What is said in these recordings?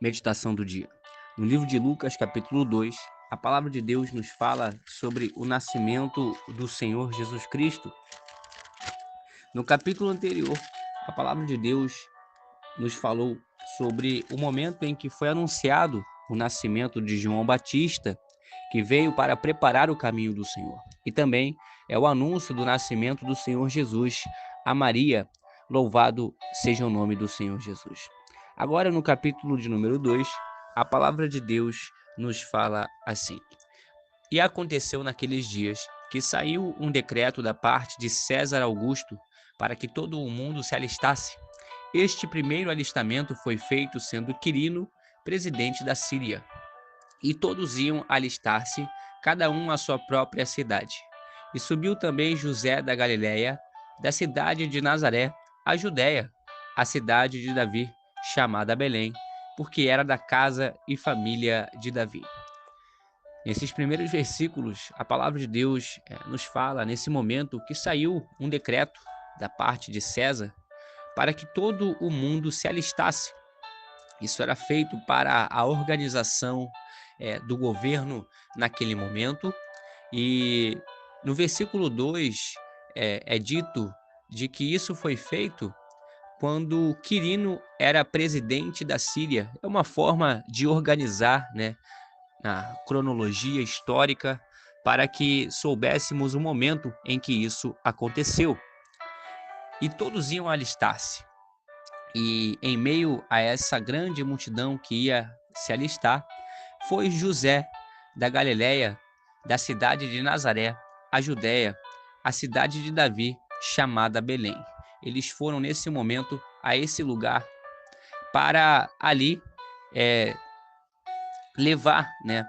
Meditação do dia. No livro de Lucas, capítulo 2, a palavra de Deus nos fala sobre o nascimento do Senhor Jesus Cristo. No capítulo anterior, a palavra de Deus nos falou sobre o momento em que foi anunciado o nascimento de João Batista, que veio para preparar o caminho do Senhor. E também é o anúncio do nascimento do Senhor Jesus a Maria. Louvado seja o nome do Senhor Jesus. Agora, no capítulo de número 2, a palavra de Deus nos fala assim: E aconteceu naqueles dias que saiu um decreto da parte de César Augusto para que todo o mundo se alistasse. Este primeiro alistamento foi feito sendo Quirino presidente da Síria, e todos iam alistar-se, cada um à sua própria cidade. E subiu também José da Galiléia, da cidade de Nazaré, à Judéia, a cidade de Davi, chamada Belém, porque era da casa e família de Davi. Nesses primeiros versículos, a palavra de Deus nos fala, nesse momento, que saiu um decreto da parte de César para que todo o mundo se alistasse. Isso era feito para a organização do governo naquele momento. E no versículo 2 é dito de que isso foi feito quando Quirino era presidente da Síria. É uma forma de organizar, né, na cronologia histórica, para que soubéssemos o momento em que isso aconteceu. E todos iam alistar-se. E em meio a essa grande multidão que ia se alistar, foi José da Galiléia, da cidade de Nazaré, a Judéia, a cidade de Davi, chamada Belém. Eles foram nesse momento a esse lugar para ali levar, né?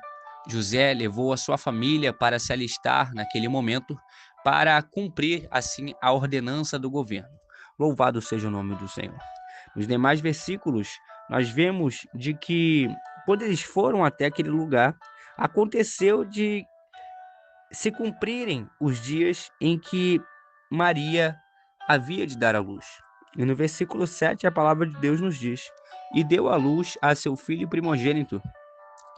José levou a sua família para se alistar naquele momento, para cumprir assim a ordenança do governo. Louvado seja o nome do Senhor. Nos demais versículos, nós vemos de que quando eles foram até aquele lugar, aconteceu de se cumprirem os dias em que Maria havia de dar à luz. E no versículo 7, a palavra de Deus nos diz: E deu à luz a seu filho primogênito,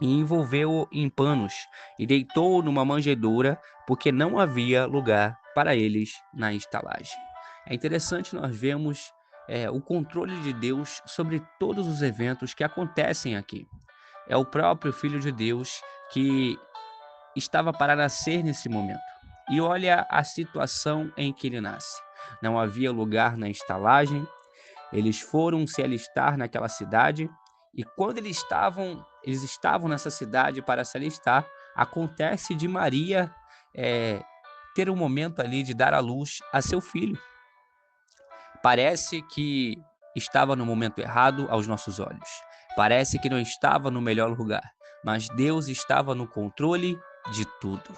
e envolveu-o em panos, e deitou-o numa manjedoura, porque não havia lugar para eles na estalagem. É interessante nós vemos o controle de Deus sobre todos os eventos que acontecem aqui. É o próprio Filho de Deus que estava para nascer nesse momento. E olha a situação em que ele nasce. Não havia lugar na estalagem, eles foram se alistar naquela cidade, e quando eles estavam nessa cidade para se alistar, acontece de Maria ter um momento ali de dar à luz a seu filho. Parece que estava no momento errado aos nossos olhos. Parece que não estava no melhor lugar, mas Deus estava no controle de tudo.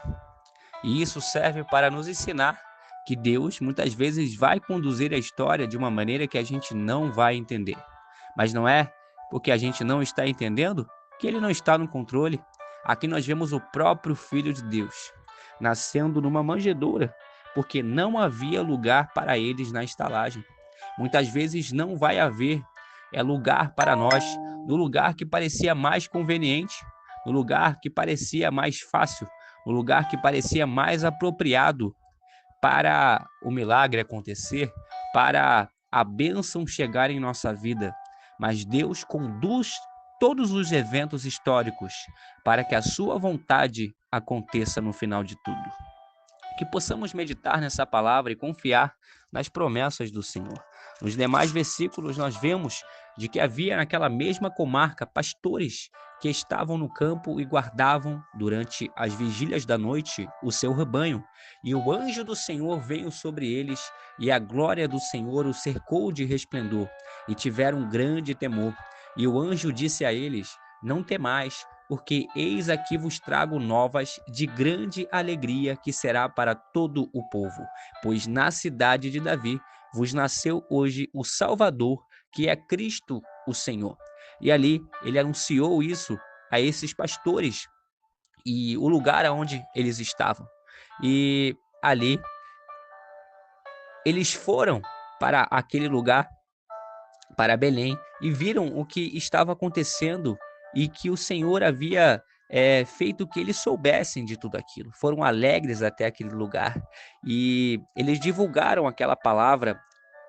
E isso serve para nos ensinar que Deus muitas vezes vai conduzir a história de uma maneira que a gente não vai entender. Mas não é porque a gente não está entendendo que ele não está no controle. Aqui nós vemos o próprio Filho de Deus nascendo numa manjedoura, porque não havia lugar para eles na estalagem. Muitas vezes não vai haver lugar para nós no lugar que parecia mais conveniente, no lugar que parecia mais fácil, no lugar que parecia mais apropriado para o milagre acontecer, para a bênção chegar em nossa vida. Mas Deus conduz todos os eventos históricos para que a sua vontade aconteça no final de tudo. Que possamos meditar nessa palavra e confiar nas promessas do Senhor. Nos demais versículos nós vemos de que havia naquela mesma comarca pastores que estavam no campo e guardavam durante as vigílias da noite o seu rebanho. E o anjo do Senhor veio sobre eles, e a glória do Senhor o cercou de resplendor, e tiveram grande temor. E o anjo disse a eles: Não temais, porque eis aqui vos trago novas de grande alegria, que será para todo o povo. Pois na cidade de Davi vos nasceu hoje o Salvador, que é Cristo o Senhor. E ali ele anunciou isso a esses pastores e o lugar aonde eles estavam. E ali eles foram para aquele lugar para Belém e viram o que estava acontecendo e que o Senhor havia feito que eles soubessem de tudo aquilo. Foram alegres até aquele lugar e eles divulgaram aquela palavra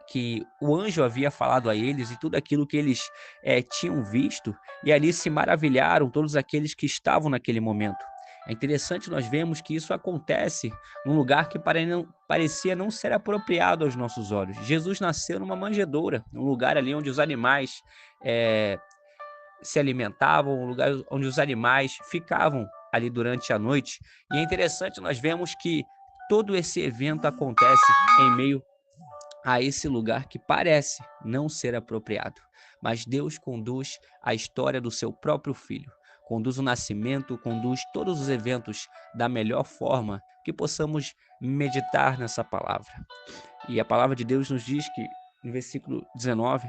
que o anjo havia falado a eles e tudo aquilo que eles tinham visto, e ali se maravilharam todos aqueles que estavam naquele momento. É interessante nós vemos que isso acontece num lugar que parecia não ser apropriado aos nossos olhos. Jesus nasceu numa manjedoura, num lugar ali onde os animais eh, se alimentavam, um lugar onde os animais ficavam ali durante a noite. E é interessante nós vemos que todo esse evento acontece em meio a esse lugar que parece não ser apropriado. Mas Deus conduz a história do seu próprio filho, conduz o nascimento, conduz todos os eventos da melhor forma que possamos meditar nessa palavra. E a palavra de Deus nos diz que, no versículo 19,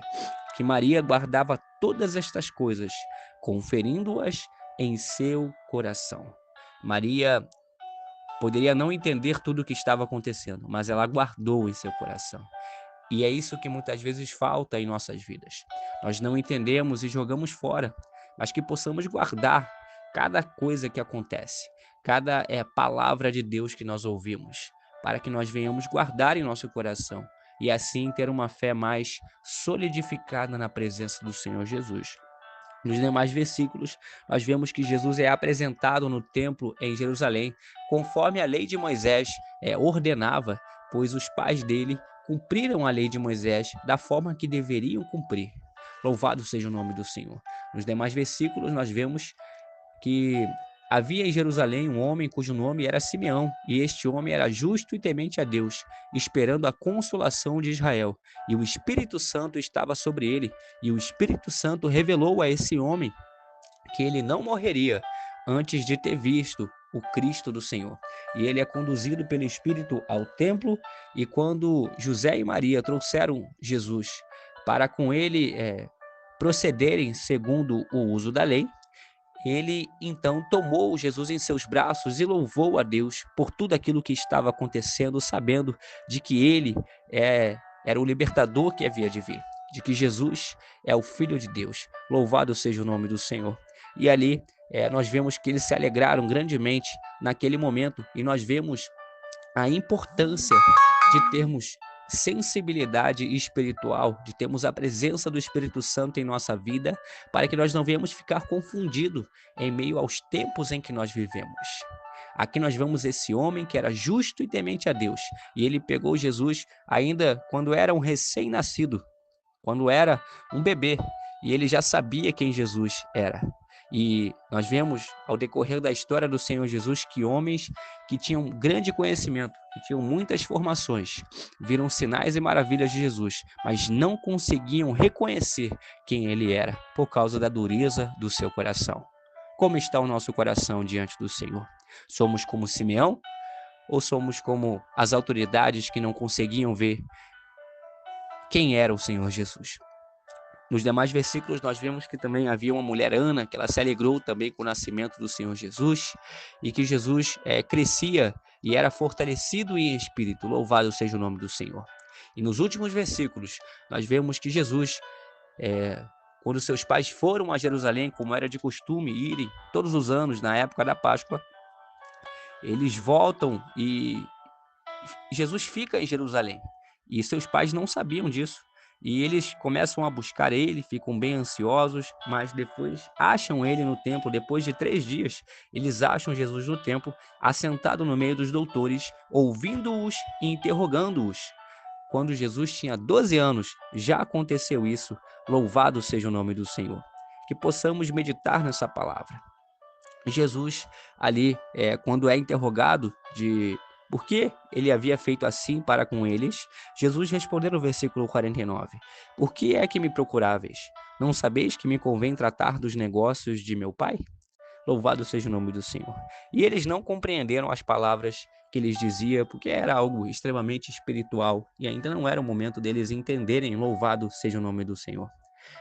que Maria guardava todas estas coisas, conferindo-as em seu coração. Maria poderia não entender tudo o que estava acontecendo, mas ela guardou em seu coração. E é isso que muitas vezes falta em nossas vidas. Nós não entendemos e jogamos fora, mas que possamos guardar cada coisa que acontece, cada palavra de Deus que nós ouvimos, para que nós venhamos guardar em nosso coração e assim ter uma fé mais solidificada na presença do Senhor Jesus. Nos demais versículos, nós vemos que Jesus é apresentado no templo em Jerusalém, conforme a lei de Moisés ordenava, pois os pais dele cumpriram a lei de Moisés da forma que deveriam cumprir. Louvado seja o nome do Senhor. Nos demais versículos, nós vemos que havia em Jerusalém um homem cujo nome era Simeão, e este homem era justo e temente a Deus, esperando a consolação de Israel. E o Espírito Santo estava sobre ele, e o Espírito Santo revelou a esse homem que ele não morreria antes de ter visto o Cristo do Senhor. E ele é conduzido pelo Espírito ao templo, e quando José e Maria trouxeram Jesus para com ele procederem segundo o uso da lei, ele então tomou Jesus em seus braços e louvou a Deus por tudo aquilo que estava acontecendo, sabendo de que ele era o libertador que havia de vir, de que Jesus é o Filho de Deus. Louvado seja o nome do Senhor. E ali nós vemos que eles se alegraram grandemente naquele momento, e nós vemos a importância de termos sensibilidade espiritual, de termos a presença do Espírito Santo em nossa vida, para que nós não venhamos ficar confundidos em meio aos tempos em que nós vivemos. Aqui nós vemos esse homem que era justo e temente a Deus, e ele pegou Jesus ainda quando era um recém-nascido, quando era um bebê, e ele já sabia quem Jesus era. E nós vemos ao decorrer da história do Senhor Jesus que homens que tinham grande conhecimento, que tinham muitas formações, viram sinais e maravilhas de Jesus, mas não conseguiam reconhecer quem ele era por causa da dureza do seu coração. Como está o nosso coração diante do Senhor? Somos como Simeão ou somos como as autoridades que não conseguiam ver quem era o Senhor Jesus? Nos demais versículos nós vemos que também havia uma mulher, Ana, que ela se alegrou também com o nascimento do Senhor Jesus, e que Jesus crescia e era fortalecido em espírito. Louvado seja o nome do Senhor. E nos últimos versículos nós vemos que Jesus, quando seus pais foram a Jerusalém, como era de costume irem todos os anos na época da Páscoa, eles voltam e Jesus fica em Jerusalém. E seus pais não sabiam disso. E eles começam a buscar ele, ficam bem ansiosos, mas depois acham ele no templo. Depois de 3 dias, eles acham Jesus no templo, assentado no meio dos doutores, ouvindo-os e interrogando-os. Quando Jesus tinha 12 anos, já aconteceu isso. Louvado seja o nome do Senhor. Que possamos meditar nessa palavra. Jesus, ali, quando é interrogado de por que ele havia feito assim para com eles, Jesus respondeu no versículo 49, por que é que me procuráveis? Não sabeis que me convém tratar dos negócios de meu Pai? Louvado seja o nome do Senhor. E eles não compreenderam as palavras que lhes dizia, porque era algo extremamente espiritual, e ainda não era o momento deles entenderem, louvado seja o nome do Senhor.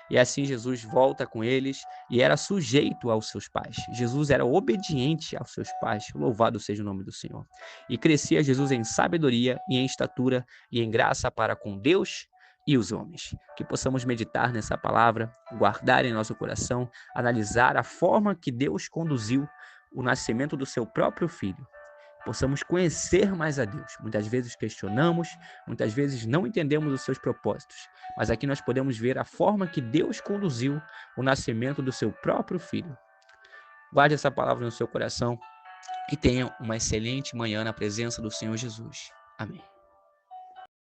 E assim Jesus volta com eles e era sujeito aos seus pais. Jesus era obediente aos seus pais. Louvado seja o nome do Senhor. E crescia Jesus em sabedoria e em estatura e em graça para com Deus e os homens. Que possamos meditar nessa palavra, guardar em nosso coração, analisar a forma que Deus conduziu o nascimento do seu próprio filho. Possamos conhecer mais a Deus. Muitas vezes questionamos, muitas vezes não entendemos os seus propósitos, mas aqui nós podemos ver a forma que Deus conduziu o nascimento do seu próprio filho. Guarde essa palavra no seu coração e tenha uma excelente manhã na presença do Senhor Jesus. Amém.